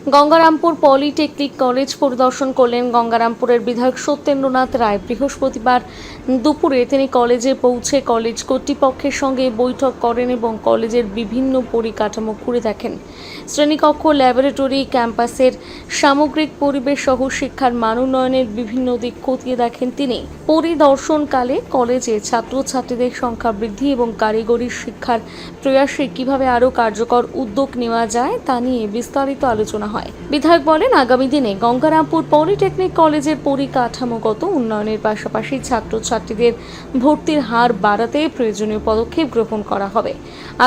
Gangarampur polytechnic college পরিদর্শন করলেন গঙ্গারামপুরের বিধায়ক সত্যেন্দ্রনাথ রায়। বৃহস্পতিবার দুপুরে তিনি কলেজে পৌঁছে কলেজ কর্তৃপক্ষের সঙ্গে বৈঠক করেন এবং কলেজের বিভিন্ন পরিকাঠামো ঘুরে দেখেন। শ্রেণীকক্ষ, ল্যাবরেটরি, ক্যাম্পাসের সামগ্রিক পরিবেশ সহ শিক্ষার মান উন্নয়নের বিভিন্ন দিক খতিয়ে দেখেন তিনি। পরিদর্শনকালে কলেজে ছাত্রছাত্রীদের সংখ্যা বৃদ্ধি এবং কারিগরি শিক্ষার প্রয়াসে কিভাবে আরও কার্যকর উদ্যোগ নেওয়া যায় তা নিয়ে বিস্তারিত আলোচনা হয়। বিধায়ক বলেন, আগামী দিনে গঙ্গারামপুর পলিটেকনিক কলেজের পরিকাঠামোগত উন্নয়নের পাশাপাশি ছাত্রছাত্রীদের ভর্তির হার বাড়াতে প্রয়োজনীয় পদক্ষেপ গ্রহণ করা হবে।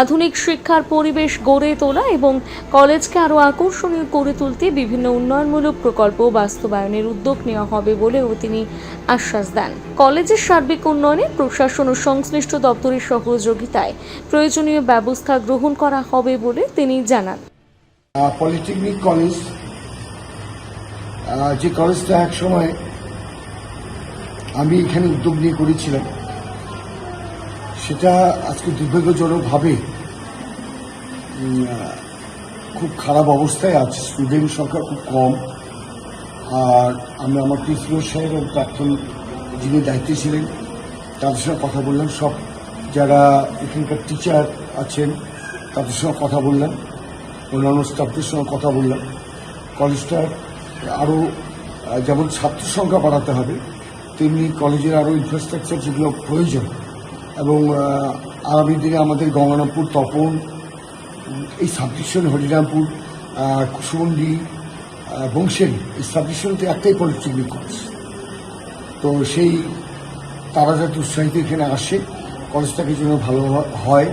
আধুনিক শিক্ষার পরিবেশ গড়ে তোলা এবং কলেজকে আরও আকর্ষণীয় করে তুলতে বিভিন্ন উন্নয়নমূলক প্রকল্প বাস্তবায়নের উদ্যোগ নেওয়া হবে বলেও তিনি আশ্বাস দেন। কলেজের সার্বিক উন্নয়নে প্রশাসন ও সংশ্লিষ্ট দপ্তরের সহযোগিতায় প্রয়োজনীয় ব্যবস্থা গ্রহণ করা হবে বলে তিনি জানান। পলিটেকনিক কলেজ, যে কলেজটা এক সময় আমি এখানে উদ্যোগ নিয়ে করেছিলাম, সেটা আজকে দুর্ভাগ্যজনকভাবে খুব খারাপ অবস্থায় আছে। স্টুডেন্ট সংখ্যা খুব কম। আর আমি আমার প্রিন্সিপাল সাহেব এবং প্রাক্তন যিনি দায়িত্বে ছিলেন তাদের সঙ্গে কথা বললাম, সব যারা এখানকার টিচার আছেন তাদের সঙ্গে কথা বললাম, অন্যান্য স্টাফদের সঙ্গে কথা বললাম। কলেজটার আরও যেমন ছাত্র সংখ্যা বাড়াতে হবে, তেমনি কলেজের আরও ইনফ্রাস্ট্রাকচার যেগুলো প্রয়োজন এবং আগামী দিনে আমাদের গঙ্গারামপুর, তপন, এই সাবডিভিশন, হরিরামপুর, কুসুমন্ডি, বংশেরি, এই সাবডিভিশনতে একটাই পলিটেকনিক কলেজ। তো সেই তারা যাতে উৎসাহিত এখানে আসে, কলেজটাকে যেন ভালো হয়,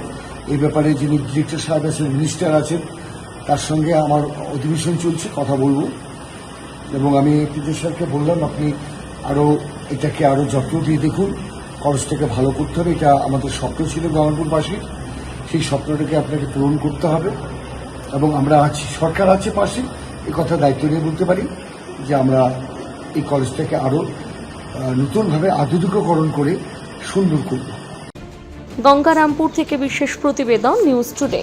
এই ব্যাপারে যিনি ডিরেক্টর সাহেব আছেন, মিনিস্টার আছেন, তার সঙ্গে আমার অধিবেশন চলছে, কথা বলবো। এবং আমি প্রিন্সিপাল সাহেবকে বললাম, আপনি আরও এটাকে আরও যত্ন দিয়ে দেখুন, কলেজটাকে ভালো করতে হবে। এটা আমাদের স্বপ্ন ছিল গঙ্গারামপুরবাসীর, সেই স্বপ্নটাকে আপনাকে পূরণ করতে হবে। এবং আমরা আছি, সরকার আছে পাশে, এই কথা দায়িত্ব নিয়ে বলতে পারি যে আমরা এই কলেজটাকে আরও নতুনভাবে আধুনিকীকরণ করে সুন্দর করব। গঙ্গারামপুর থেকে বিশেষ প্রতিবেদন, নিউজ টুডে।